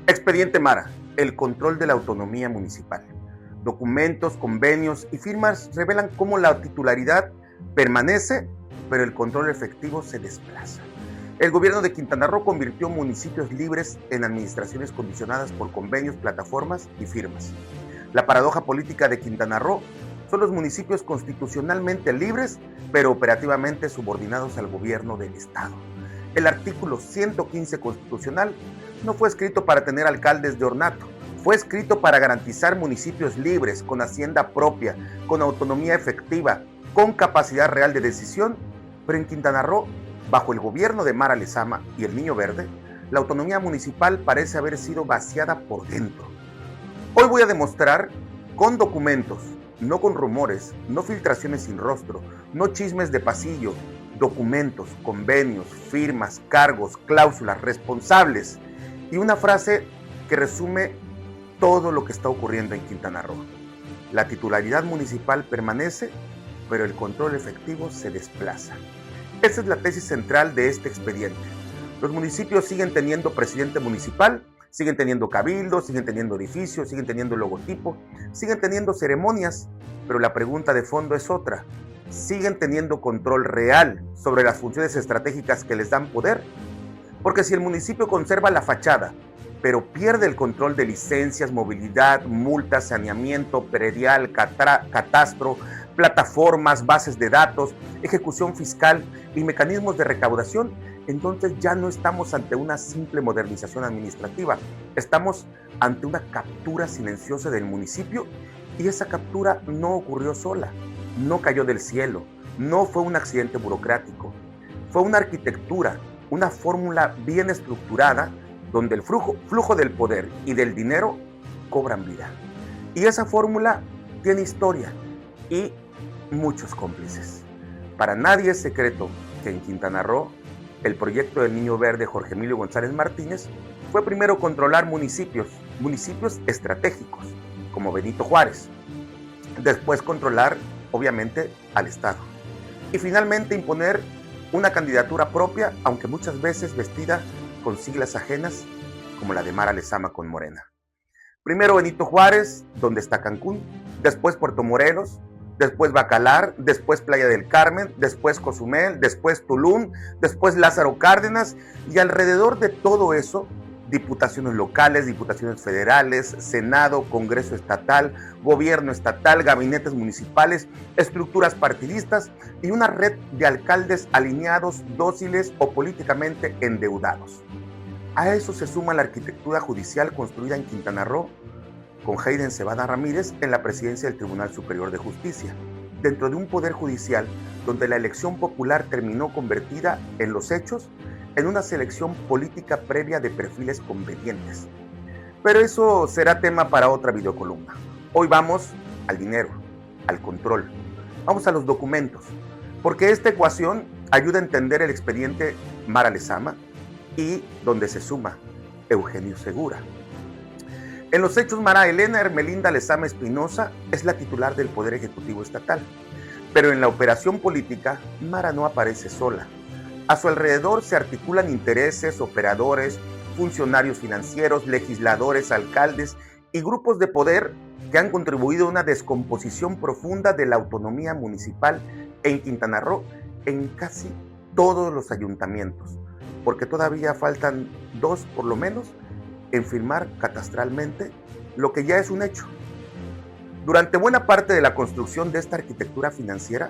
Expediente Mara, el control de la autonomía municipal. Documentos, convenios y firmas revelan cómo la titularidad permanece, pero el control efectivo se desplaza. El gobierno de Quintana Roo convirtió municipios libres en administraciones condicionadas por convenios, plataformas y firmas. La paradoja política de Quintana Roo son los municipios constitucionalmente libres, pero operativamente subordinados al gobierno del Estado. El artículo 115 constitucional no fue escrito para tener alcaldes de ornato, fue escrito para garantizar municipios libres, con hacienda propia, con autonomía efectiva, con capacidad real de decisión, pero en Quintana Roo, bajo el gobierno de Mara Lezama y el Niño Verde, la autonomía municipal parece haber sido vaciada por dentro. Hoy voy a demostrar con documentos, no con rumores, no filtraciones sin rostro, no chismes de pasillo, documentos, convenios, firmas, cargos, cláusulas, responsables y una frase que resume todo lo que está ocurriendo en Quintana Roo. La titularidad municipal permanece, pero el control efectivo se desplaza. Esa es la tesis central de este expediente. Los municipios siguen teniendo presidente municipal, siguen teniendo cabildo, siguen teniendo edificios, siguen teniendo logotipo, siguen teniendo ceremonias, pero la pregunta de fondo es otra. ¿Siguen teniendo control real sobre las funciones estratégicas que les dan poder? Porque si el municipio conserva la fachada, pero pierde el control de licencias, movilidad, multas, saneamiento, predial, catastro, plataformas, bases de datos, ejecución fiscal y mecanismos de recaudación, entonces ya no estamos ante una simple modernización administrativa, estamos ante una captura silenciosa del municipio y esa captura no ocurrió sola, no cayó del cielo, no fue un accidente burocrático, fue una arquitectura, una fórmula bien estructurada donde el flujo del poder y del dinero cobran vida. Y esa fórmula tiene historia y muchos cómplices. Para nadie es secreto que en Quintana Roo, el proyecto del Niño Verde Jorge Emilio González Martínez fue primero controlar municipios estratégicos, como Benito Juárez, después controlar, obviamente, al Estado, y finalmente imponer una candidatura propia, aunque muchas veces vestida con siglas ajenas, como la de Mara Lezama con Morena. Primero Benito Juárez, donde está Cancún, después Puerto Morelos, después Bacalar, después Playa del Carmen, después Cozumel, después Tulum, después Lázaro Cárdenas, y alrededor de todo eso, diputaciones locales, diputaciones federales, Senado, Congreso estatal, gobierno estatal, gabinetes municipales, estructuras partidistas y una red de alcaldes alineados, dóciles o políticamente endeudados. A eso se suma la arquitectura judicial construida en Quintana Roo con Hayden Cebada Ramírez en la presidencia del Tribunal Superior de Justicia, dentro de un poder judicial donde la elección popular terminó convertida en los hechos en una selección política previa de perfiles convenientes. Pero eso será tema para otra videocolumna. Hoy vamos al dinero, al control. Vamos a los documentos, porque esta ecuación ayuda a entender el expediente Mara Lezama y donde se suma Eugenio Segura. En los hechos, Mara Elena Hermelinda Lezama Espinosa es la titular del Poder Ejecutivo Estatal, pero en la operación política, Mara no aparece sola. A su alrededor se articulan intereses, operadores, funcionarios financieros, legisladores, alcaldes y grupos de poder que han contribuido a una descomposición profunda de la autonomía municipal en Quintana Roo en casi todos los ayuntamientos, porque todavía faltan 2 por lo menos en firmar catastralmente lo que ya es un hecho. Durante buena parte de la construcción de esta arquitectura financiera,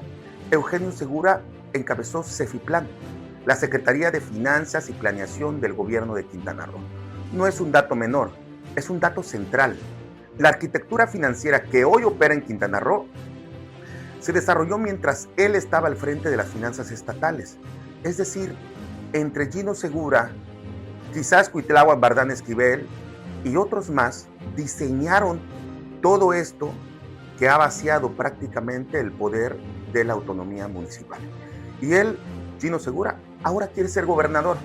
Eugenio Segura encabezó Cefiplan, la Secretaría de Finanzas y Planeación del Gobierno de Quintana Roo. No es un dato menor, es un dato central. La arquitectura financiera que hoy opera en Quintana Roo se desarrolló mientras él estaba al frente de las finanzas estatales. Es decir, entre Gino Segura, quizás Cuitláhuac Bardán Esquivel y otros más, diseñaron todo esto que ha vaciado prácticamente el poder de la autonomía municipal. Y él, Gino Segura, ahora quiere ser gobernador,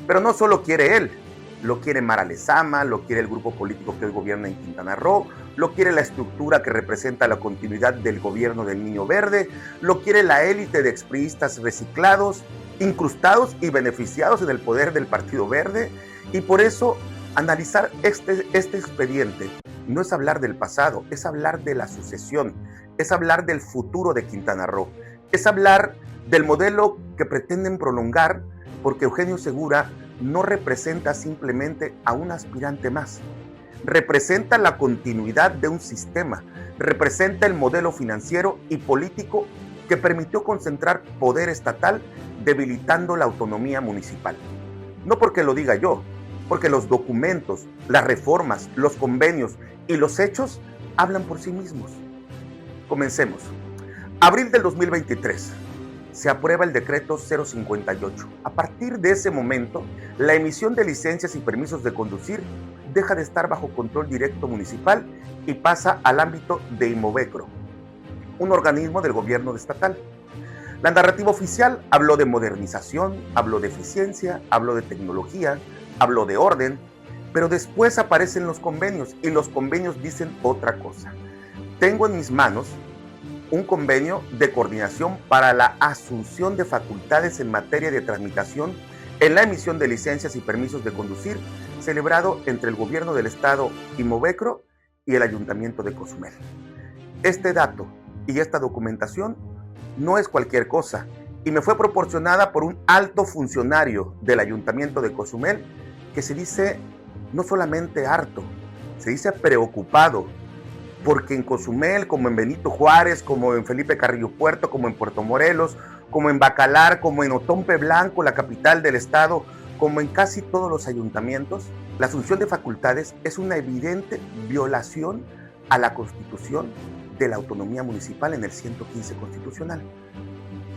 pero no solo quiere él, lo quiere Mara Lezama, lo quiere el grupo político que hoy gobierna en Quintana Roo, lo quiere la estructura que representa la continuidad del gobierno del Niño Verde, lo quiere la élite de expriistas reciclados, incrustados y beneficiados en el poder del Partido Verde, y por eso Analizar este expediente no es hablar del pasado, es hablar de la sucesión, es hablar del futuro de Quintana Roo, es hablar del modelo que pretenden prolongar, porque Eugenio Segura no representa simplemente a un aspirante más, representa la continuidad de un sistema, representa el modelo financiero y político que permitió concentrar poder estatal debilitando la autonomía municipal. No porque lo diga yo, porque los documentos, las reformas, los convenios y los hechos hablan por sí mismos. Comencemos. Abril del 2023. Se aprueba el decreto 058. A partir de ese momento, la emisión de licencias y permisos de conducir deja de estar bajo control directo municipal y pasa al ámbito de Inmovecro, un organismo del gobierno estatal. La narrativa oficial habló de modernización, habló de eficiencia, habló de tecnología, habló de orden, pero después aparecen los convenios y los convenios dicen otra cosa. Tengo en mis manos un convenio de coordinación para la asunción de facultades en materia de tramitación en la emisión de licencias y permisos de conducir, celebrado entre el gobierno del estado Inmovecro y el ayuntamiento de Cozumel. Este dato y esta documentación no es cualquier cosa y me fue proporcionada por un alto funcionario del ayuntamiento de Cozumel que se dice no solamente harto, se dice preocupado, porque en Cozumel, como en Benito Juárez, como en Felipe Carrillo Puerto, como en Puerto Morelos, como en Bacalar, como en Otompe Blanco, la capital del estado, como en casi todos los ayuntamientos, la asunción de facultades es una evidente violación a la Constitución de la autonomía municipal en el 115 constitucional.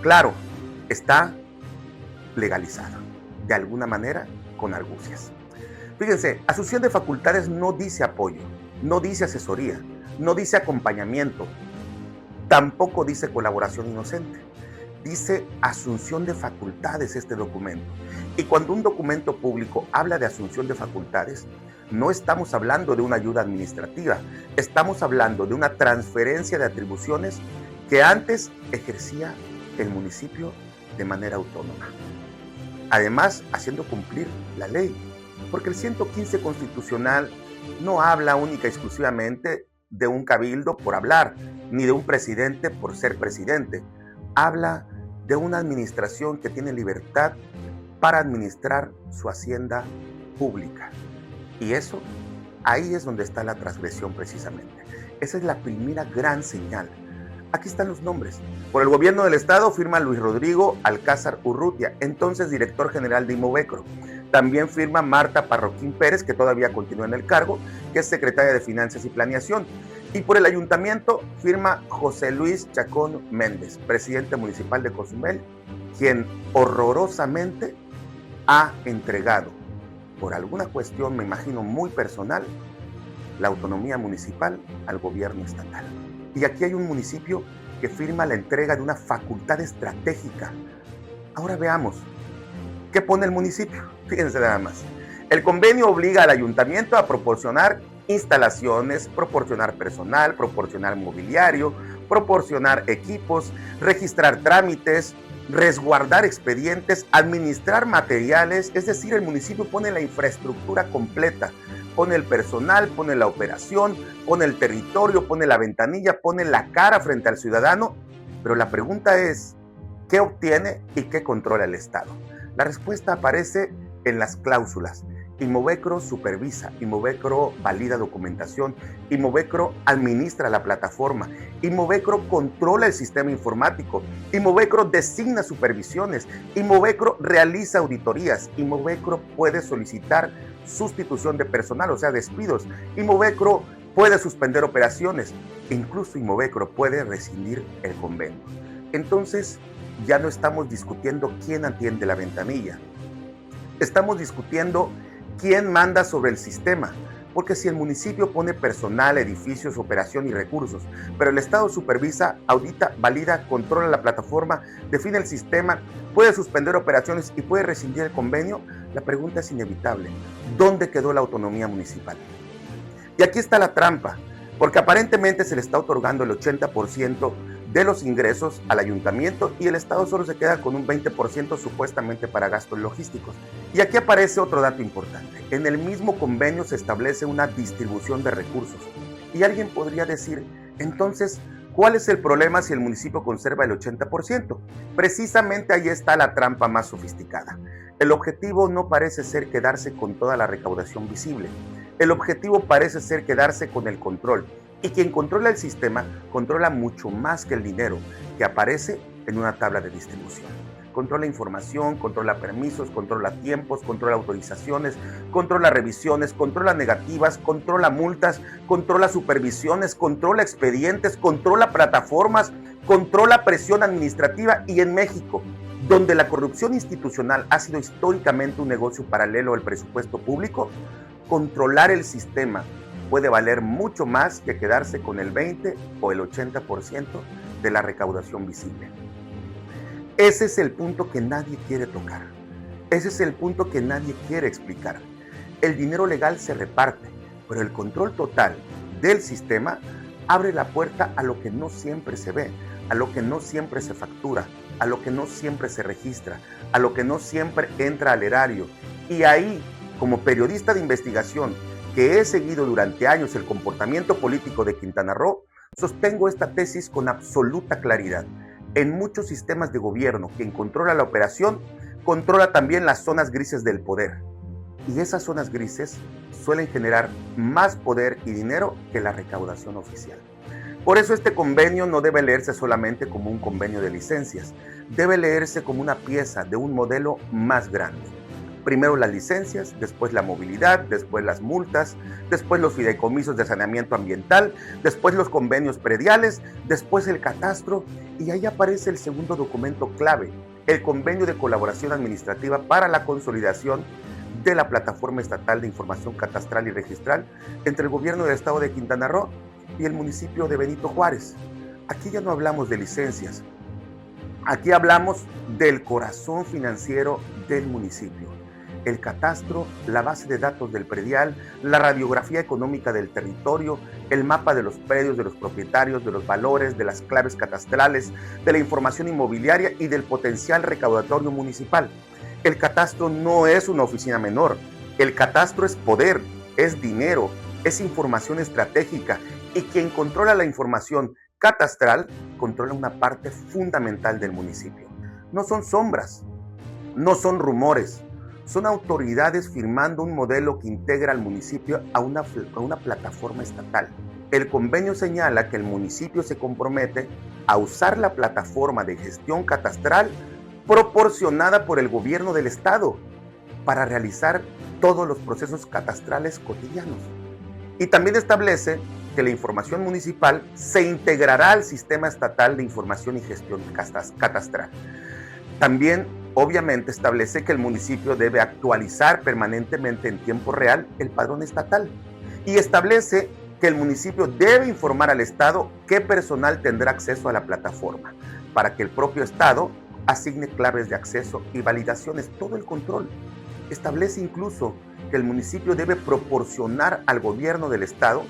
Claro, está legalizado, de alguna manera, con argucias. Fíjense, asunción de facultades no dice apoyo, no dice asesoría, no dice acompañamiento, tampoco dice colaboración inocente. Dice asunción de facultades este documento. Y cuando un documento público habla de asunción de facultades, no estamos hablando de una ayuda administrativa, estamos hablando de una transferencia de atribuciones que antes ejercía el municipio de manera autónoma. Además, haciendo cumplir la ley, porque el 115 constitucional no habla única y exclusivamente de un cabildo por hablar, ni de un presidente por ser presidente. Habla de una administración que tiene libertad para administrar su hacienda pública. Y eso, ahí es donde está la transgresión precisamente. Esa es la primera gran señal. Aquí están los nombres. Por el gobierno del estado firma Luis Rodrigo Alcázar Urrutia, entonces director general de Inmovecro. También firma Marta Parroquín Pérez, que todavía continúa en el cargo, que es secretaria de Finanzas y Planeación. Y por el ayuntamiento firma José Luis Chacón Méndez, presidente municipal de Cozumel, quien horrorosamente ha entregado, por alguna cuestión, me imagino, muy personal, la autonomía municipal al gobierno estatal. Y aquí hay un municipio que firma la entrega de una facultad estratégica. Ahora veamos, ¿qué pone el municipio? Fíjense nada más. El convenio obliga al ayuntamiento a proporcionar instalaciones, proporcionar personal, proporcionar mobiliario, proporcionar equipos, registrar trámites, resguardar expedientes, administrar materiales. Es decir, el municipio pone la infraestructura completa, pone el personal, pone la operación, pone el territorio, pone la ventanilla, pone la cara frente al ciudadano. Pero la pregunta es, ¿qué obtiene y qué controla el Estado? La respuesta aparece en las cláusulas. Inmovecro supervisa, Inmovecro valida documentación, Inmovecro administra la plataforma, Inmovecro controla el sistema informático, Inmovecro designa supervisiones, Inmovecro realiza auditorías, Inmovecro puede solicitar sustitución de personal, o sea, despidos, Inmovecro puede suspender operaciones, incluso Inmovecro puede rescindir el convenio. Entonces, ya no estamos discutiendo quién atiende la ventanilla, estamos discutiendo quién manda sobre el sistema, porque si el municipio pone personal, edificios, operación y recursos, pero el Estado supervisa, audita, valida, controla la plataforma, define el sistema, puede suspender operaciones y puede rescindir el convenio, la pregunta es inevitable. ¿Dónde quedó la autonomía municipal? Y aquí está la trampa, porque aparentemente se le está otorgando el 80% de los ingresos al ayuntamiento y el Estado solo se queda con un 20% supuestamente para gastos logísticos. Y aquí aparece otro dato importante. En el mismo convenio se establece una distribución de recursos. Y alguien podría decir, entonces, ¿cuál es el problema si el municipio conserva el 80%? Precisamente ahí está la trampa más sofisticada. El objetivo no parece ser quedarse con toda la recaudación visible. El objetivo parece ser quedarse con el control. Y quien controla el sistema controla mucho más que el dinero que aparece en una tabla de distribución. Controla información, controla permisos, controla tiempos, controla autorizaciones, controla revisiones, controla negativas, controla multas, controla supervisiones, controla expedientes, controla plataformas, controla presión administrativa. Y en México, donde la corrupción institucional ha sido históricamente un negocio paralelo al presupuesto público, controlar el sistema puede valer mucho más que quedarse con el 20 o el 80% de la recaudación visible. Ese es el punto que nadie quiere tocar. Ese es el punto que nadie quiere explicar. El dinero legal se reparte, pero el control total del sistema abre la puerta a lo que no siempre se ve, a lo que no siempre se factura, a lo que no siempre se registra, a lo que no siempre entra al erario. Y ahí, como periodista de investigación, que he seguido durante años el comportamiento político de Quintana Roo, sostengo esta tesis con absoluta claridad. En muchos sistemas de gobierno, quien controla la operación, controla también las zonas grises del poder. Y esas zonas grises suelen generar más poder y dinero que la recaudación oficial. Por eso este convenio no debe leerse solamente como un convenio de licencias, debe leerse como una pieza de un modelo más grande. Primero las licencias, después la movilidad, después las multas, después los fideicomisos de saneamiento ambiental, después los convenios prediales, después el catastro, y ahí aparece el segundo documento clave, el convenio de colaboración administrativa para la consolidación de la plataforma estatal de información catastral y registral entre el gobierno del estado de Quintana Roo y el municipio de Benito Juárez. Aquí ya no hablamos de licencias, aquí hablamos del corazón financiero del municipio. El catastro, la base de datos del predial, la radiografía económica del territorio, el mapa de los predios, de los propietarios, de los valores, de las claves catastrales, de la información inmobiliaria y del potencial recaudatorio municipal. El catastro no es una oficina menor. El catastro es poder, es dinero, es información estratégica y quien controla la información catastral controla una parte fundamental del municipio. No son sombras, no son rumores. Son autoridades firmando un modelo que integra al municipio a una plataforma estatal. El convenio señala que el municipio se compromete a usar la plataforma de gestión catastral proporcionada por el gobierno del estado para realizar todos los procesos catastrales cotidianos. Y también establece que la información municipal se integrará al sistema estatal de información y gestión catastral. También obviamente establece que el municipio debe actualizar permanentemente en tiempo real el padrón estatal y establece que el municipio debe informar al Estado qué personal tendrá acceso a la plataforma para que el propio Estado asigne claves de acceso y validaciones, todo el control. Establece incluso que el municipio debe proporcionar al gobierno del Estado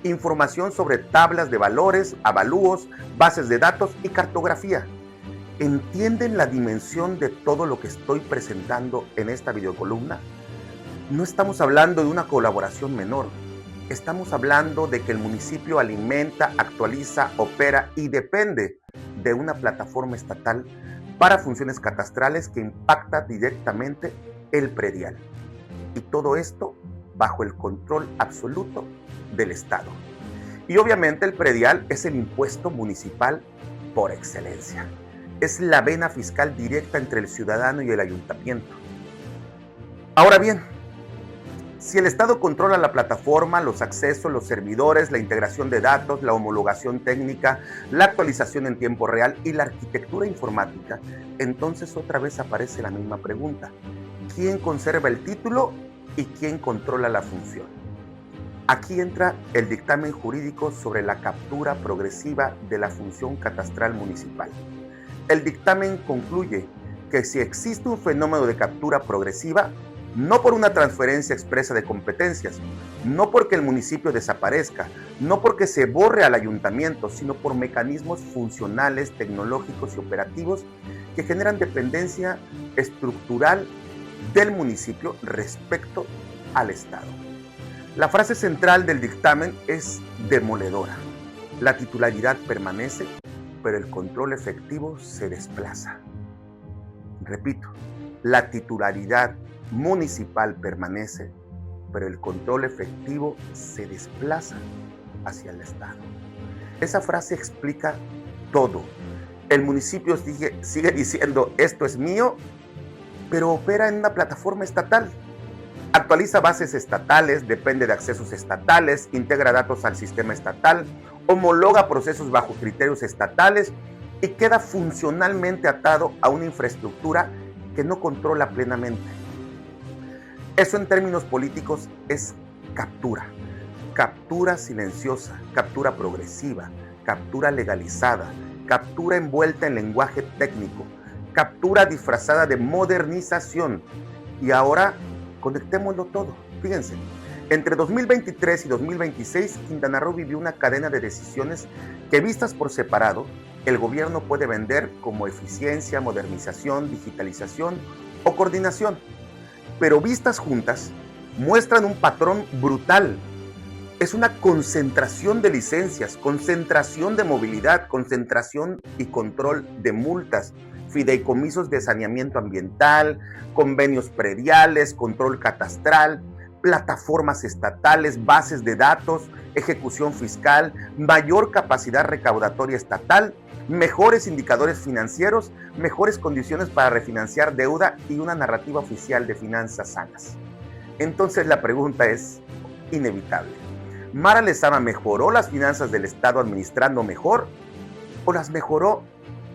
información sobre tablas de valores, avalúos, bases de datos y cartografía. ¿Entienden la dimensión de todo lo que estoy presentando en esta videocolumna? No estamos hablando de una colaboración menor. Estamos hablando de que el municipio alimenta, actualiza, opera y depende de una plataforma estatal para funciones catastrales que impacta directamente el predial. Y todo esto bajo el control absoluto del Estado. Y obviamente el predial es el impuesto municipal por excelencia. Es la vena fiscal directa entre el ciudadano y el ayuntamiento. Ahora bien, si el Estado controla la plataforma, los accesos, los servidores, la integración de datos, la homologación técnica, la actualización en tiempo real y la arquitectura informática, entonces otra vez aparece la misma pregunta. ¿Quién conserva el título y quién controla la función? Aquí entra el dictamen jurídico sobre la captura progresiva de la función catastral municipal. El dictamen concluye que si existe un fenómeno de captura progresiva, no por una transferencia expresa de competencias, no porque el municipio desaparezca, no porque se borre al ayuntamiento, sino por mecanismos funcionales, tecnológicos y operativos que generan dependencia estructural del municipio respecto al Estado. La frase central del dictamen es demoledora. La titularidad permanece, pero el control efectivo se desplaza. Repito, la titularidad municipal permanece, pero el control efectivo se desplaza hacia el Estado. Esa frase explica todo. El municipio sigue diciendo esto es mío, pero opera en una plataforma estatal. Actualiza bases estatales, depende de accesos estatales, integra datos al sistema estatal, homologa procesos bajo criterios estatales y queda funcionalmente atado a una infraestructura que no controla plenamente. Eso en términos políticos es captura. Captura silenciosa, captura progresiva, captura legalizada, captura envuelta en lenguaje técnico, captura disfrazada de modernización. Y ahora conectémoslo todo. Fíjense, entre 2023 y 2026, Quintana Roo vivió una cadena de decisiones que, vistas por separado, el gobierno puede vender como eficiencia, modernización, digitalización o coordinación. Pero vistas juntas, muestran un patrón brutal. Es una concentración de licencias, concentración de movilidad, concentración y control de multas, fideicomisos de saneamiento ambiental, convenios prediales, control catastral, plataformas estatales, bases de datos, ejecución fiscal, mayor capacidad recaudatoria estatal, mejores indicadores financieros, mejores condiciones para refinanciar deuda y una narrativa oficial de finanzas sanas. Entonces la pregunta es inevitable. ¿Mara Lezama mejoró las finanzas del Estado administrando mejor o las mejoró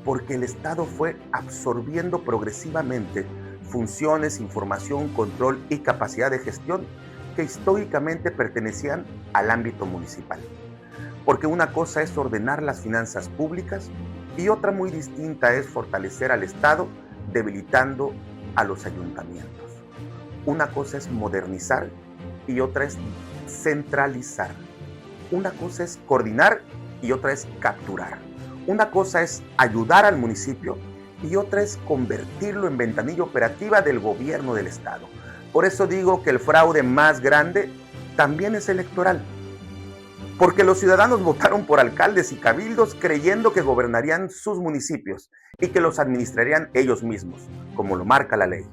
porque el Estado fue absorbiendo progresivamente funciones, información, control y capacidad de gestión que históricamente pertenecían al ámbito municipal? Porque una cosa es ordenar las finanzas públicas y otra muy distinta es fortalecer al Estado debilitando a los ayuntamientos. Una cosa es modernizar y otra es centralizar. Una cosa es coordinar y otra es capturar. Una cosa es ayudar al municipio y otra es convertirlo en ventanilla operativa del gobierno del Estado. Por eso digo que el fraude más grande también es electoral. Porque los ciudadanos votaron por alcaldes y cabildos creyendo que gobernarían sus municipios y que los administrarían ellos mismos, como lo marca la ley.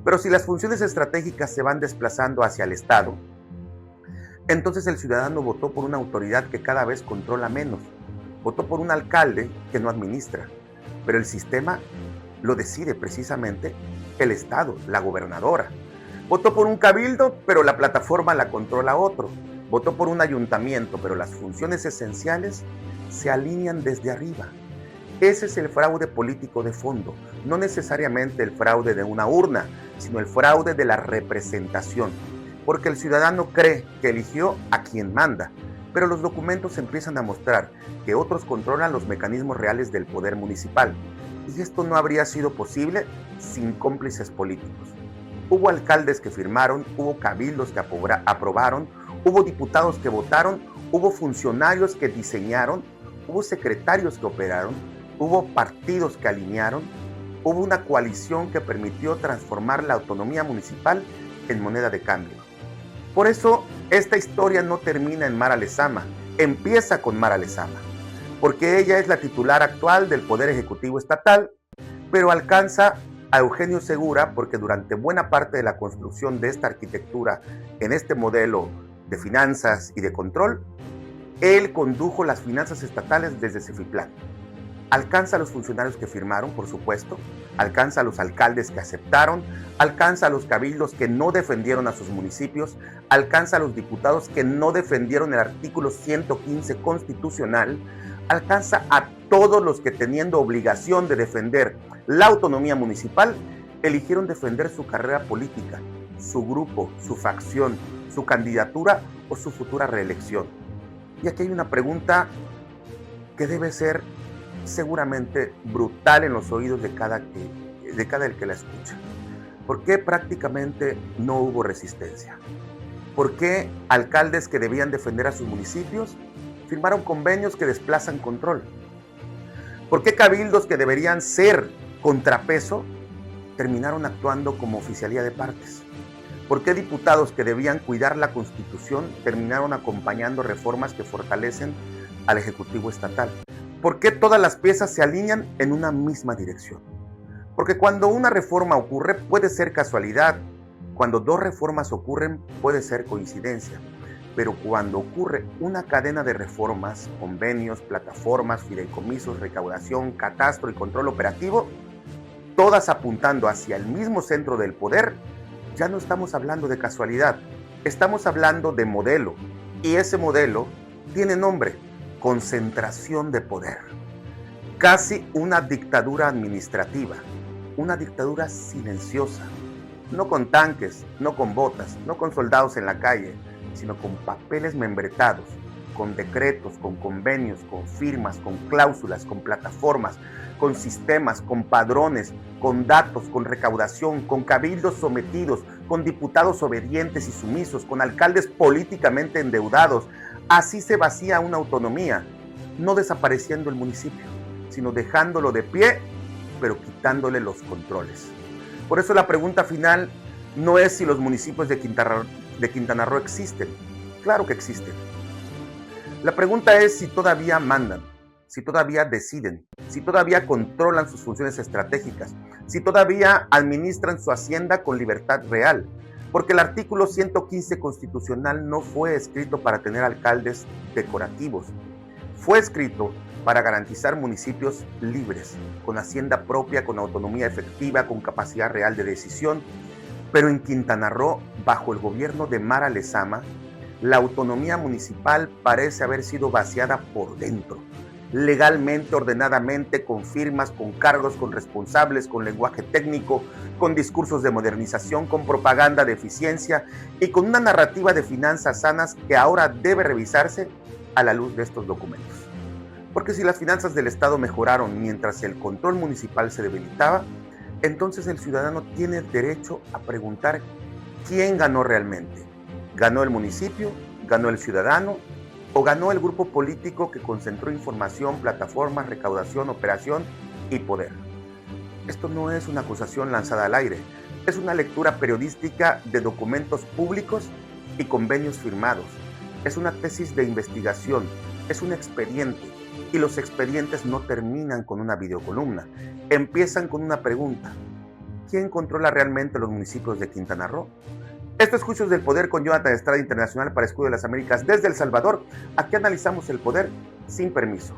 Pero si las funciones estratégicas se van desplazando hacia el Estado, entonces el ciudadano votó por una autoridad que cada vez controla menos. Votó por un alcalde que no administra, pero el sistema lo decide precisamente el Estado, la gobernadora. Votó por un cabildo, pero la plataforma la controla otro. Votó por un ayuntamiento, pero las funciones esenciales se alinean desde arriba. Ese es el fraude político de fondo, no necesariamente el fraude de una urna, sino el fraude de la representación, porque el ciudadano cree que eligió a quien manda, pero los documentos empiezan a mostrar que otros controlan los mecanismos reales del poder municipal, y esto no habría sido posible sin cómplices políticos. Hubo alcaldes que firmaron, hubo cabildos que aprobaron, hubo diputados que votaron, hubo funcionarios que diseñaron, hubo secretarios que operaron, hubo partidos que alinearon, hubo una coalición que permitió transformar la autonomía municipal en moneda de cambio. Por eso, esta historia no termina en Mara Lezama, empieza con Mara Lezama, porque ella es la titular actual del Poder Ejecutivo Estatal, pero alcanza a Eugenio Segura porque durante buena parte de la construcción de esta arquitectura en este modelo de finanzas y de control, él condujo las finanzas estatales desde Cefiplán. Alcanza a los funcionarios que firmaron, por supuesto, alcanza a los alcaldes que aceptaron, alcanza a los cabildos que no defendieron a sus municipios, alcanza a los diputados que no defendieron el artículo 115 constitucional, alcanza a todos los que, teniendo obligación de defender la autonomía municipal, eligieron defender su carrera política, su grupo, su facción, su candidatura o su futura reelección. Y aquí hay una pregunta que debe ser seguramente brutal en los oídos de cada el que la escucha. ¿Por qué prácticamente no hubo resistencia? ¿Por qué alcaldes que debían defender a sus municipios firmaron convenios que desplazan control? ¿Por qué cabildos que deberían ser contrapeso terminaron actuando como oficialía de partes? ¿Por qué diputados que debían cuidar la Constitución terminaron acompañando reformas que fortalecen al Ejecutivo estatal? ¿Por qué todas las piezas se alinean en una misma dirección? Porque cuando una reforma ocurre puede ser casualidad, cuando dos reformas ocurren puede ser coincidencia, pero cuando ocurre una cadena de reformas, convenios, plataformas, fideicomisos, recaudación, catastro y control operativo, todas apuntando hacia el mismo centro del poder, ya no estamos hablando de casualidad, estamos hablando de modelo, y ese modelo tiene nombre: concentración de poder. Casi una dictadura administrativa, una dictadura silenciosa, no con tanques, no con botas, no con soldados en la calle, sino con papeles membretados, con decretos, con convenios, con firmas, con cláusulas, con plataformas, con sistemas, con padrones, con datos, con recaudación, con cabildos sometidos, con diputados obedientes y sumisos, con alcaldes políticamente endeudados. Así se vacía una autonomía, no desapareciendo el municipio, sino dejándolo de pie, pero quitándole los controles. Por eso la pregunta final no es si los municipios de Quintana Roo existen. Claro que existen. La pregunta es si todavía mandan, si todavía deciden, si todavía controlan sus funciones estratégicas, si todavía administran su hacienda con libertad real. Porque el artículo 115 constitucional no fue escrito para tener alcaldes decorativos. Fue escrito para garantizar municipios libres, con hacienda propia, con autonomía efectiva, con capacidad real de decisión. Pero en Quintana Roo, bajo el gobierno de Mara Lezama, la autonomía municipal parece haber sido vaciada por dentro, legalmente, ordenadamente, con firmas, con cargos, con responsables, con lenguaje técnico, con discursos de modernización, con propaganda de eficiencia y con una narrativa de finanzas sanas que ahora debe revisarse a la luz de estos documentos. Porque si las finanzas del Estado mejoraron mientras el control municipal se debilitaba, entonces el ciudadano tiene derecho a preguntar quién ganó realmente. ¿Ganó el municipio? ¿Ganó el ciudadano? ¿O ganó el grupo político que concentró información, plataformas, recaudación, operación y poder? Esto no es una acusación lanzada al aire, es una lectura periodística de documentos públicos y convenios firmados. Es una tesis de investigación, es un expediente. Y los expedientes no terminan con una videocolumna, empiezan con una pregunta: ¿quién controla realmente los municipios de Quintana Roo? Esto es Juicios del Poder con Jonathan Estrada, Internacional para Escudo de las Américas desde El Salvador. Aquí analizamos el poder sin permiso.